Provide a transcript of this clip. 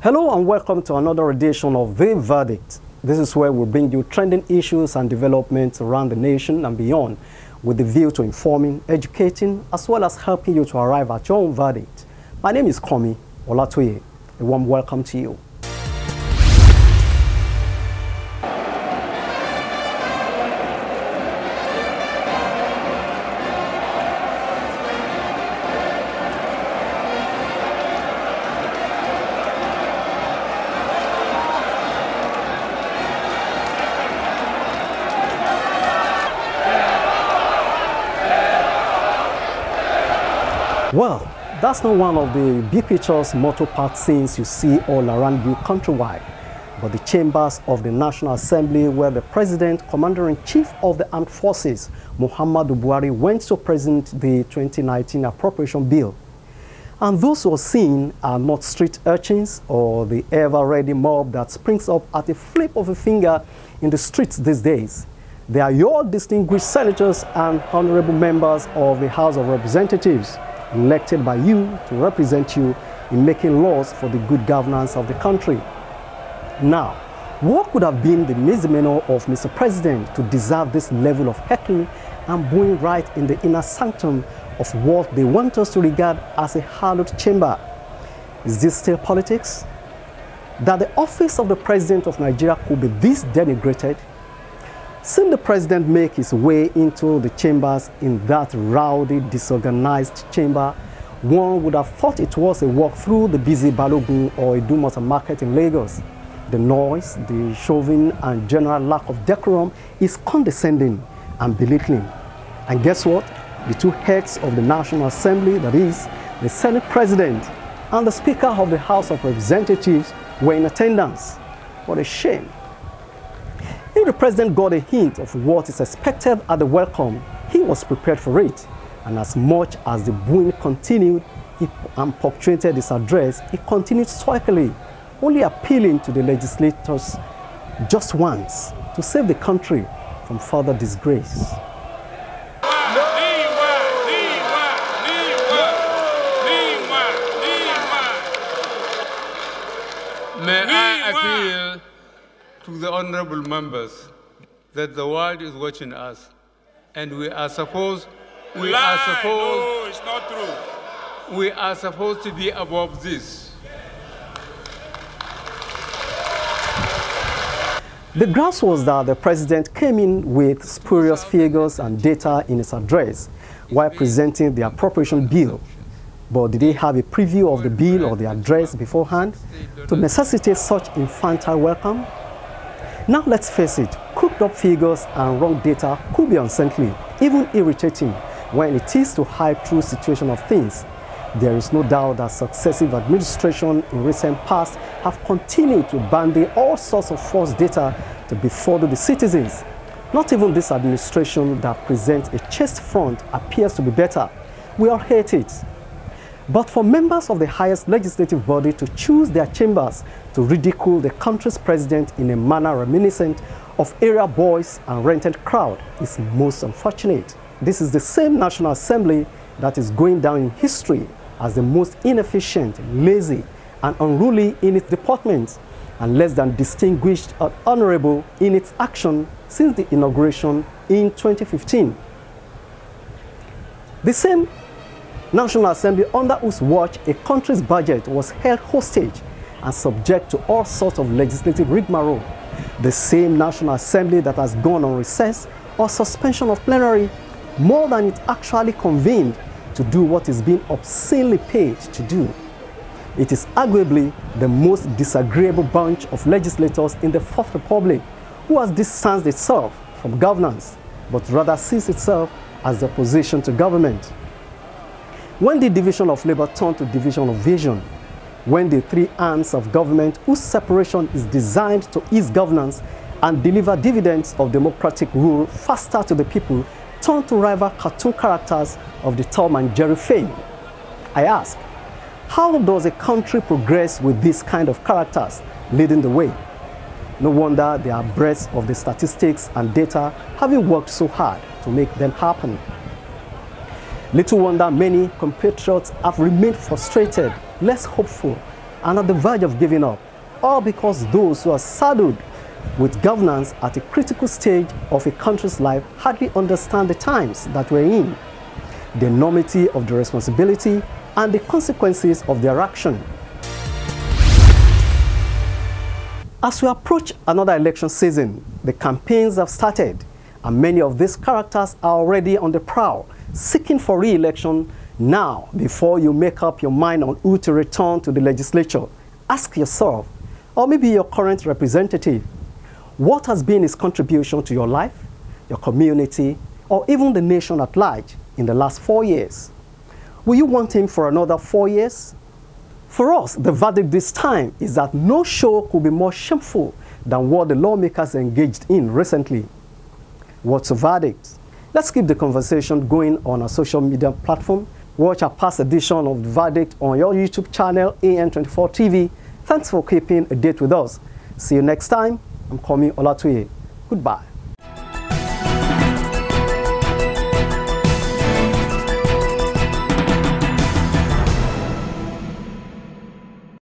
Hello and welcome to another edition of The Verdict. This is where we bring you trending issues and developments around the nation and beyond with the view to informing, educating, as well as helping you to arrive at your own verdict. My name is Komi Olatoye. A warm welcome to you. Well, that's not one of the ubiquitous motor park scenes you see all around you countrywide, but the chambers of the National Assembly where the President, Commander-in-Chief of the Armed Forces, Muhammadu Buhari, went to present the 2019 appropriation bill. And those who are seen are not street urchins or the ever-ready mob that springs up at a flip of a finger in the streets these days. They are your distinguished senators and honorable members of the House of Representatives, elected by you to represent you in making laws for the good governance of the country. Now, what could have been the misdemeanor of Mr. President to deserve this level of heckling and booing right in the inner sanctum of what they want us to regard as a hallowed chamber? Is this still politics? That the office of the President of Nigeria could be this denigrated? Seeing the President make his way into the chambers in that rowdy, disorganized chamber, one would have thought it was a walk through the busy Balogun or a Idumota market in Lagos. The noise, the shoving, and general lack of decorum is condescending and belittling. And guess what? The two heads of the National Assembly, that is, the Senate President and the Speaker of the House of Representatives, were in attendance. What a shame. If the President got a hint of what is expected at the welcome, he was prepared for it. And as much as the booing continued and punctuated his address, he continued stoically, only appealing to the legislators just once to save the country from further disgrace. May I appeal to the honorable members that the world is watching us, and we are supposed to be above this. The grounds was that the President came in with spurious figures and data in his address while presenting the appropriation bill. But did he have a preview of the bill or the address beforehand to necessitate such infantile welcome? Now let's face it, cooked up figures and wrong data could be unseemly, even irritating, when it is to hide true situation of things. There is no doubt that successive administration in recent past have continued to bandy all sorts of false data to befuddle the citizens. Not even this administration that presents a chaste front appears to be better. We all hate it. But for members of the highest legislative body to choose their chambers to ridicule the country's president in a manner reminiscent of area boys and rented crowd is most unfortunate. This is the same National Assembly that is going down in history as the most inefficient, lazy, and unruly in its departments, and less than distinguished or honorable in its action since the inauguration in 2015. The same National Assembly under whose watch a country's budget was held hostage and subject to all sorts of legislative rigmarole. The same National Assembly that has gone on recess or suspension of plenary more than it actually convened to do what is being obscenely paid to do. It is arguably the most disagreeable bunch of legislators in the Fourth Republic who has distanced itself from governance, but rather sees itself as the opposition to government. When the division of labor turned to division of vision, when the three arms of government whose separation is designed to ease governance and deliver dividends of democratic rule faster to the people turned to rival cartoon characters of the Tom and Jerry fame, I ask, how does a country progress with this kind of characters leading the way? No wonder they are abreast of the statistics and data, having worked so hard to make them happen. Little wonder many compatriots have remained frustrated, less hopeful, and at the verge of giving up, all because those who are saddled with governance at a critical stage of a country's life hardly understand the times that we're in, the enormity of the responsibility, and the consequences of their action. As we approach another election season, the campaigns have started, and many of these characters are already on the prowl, seeking for re-election. Now, before you make up your mind on who to return to the legislature, ask yourself, or maybe your current representative, what has been his contribution to your life, your community, or even the nation at large in the last 4 years? Will you want him for another 4 years? For us, the verdict this time is that no show could be more shameful than what the lawmakers engaged in recently. What's the verdict? Let's keep the conversation going on our social media platform. Watch our past edition of The Verdict on your YouTube channel, AN24 TV. Thanks for keeping a date with us. See you next time. I'm Komi Olatuye. Goodbye.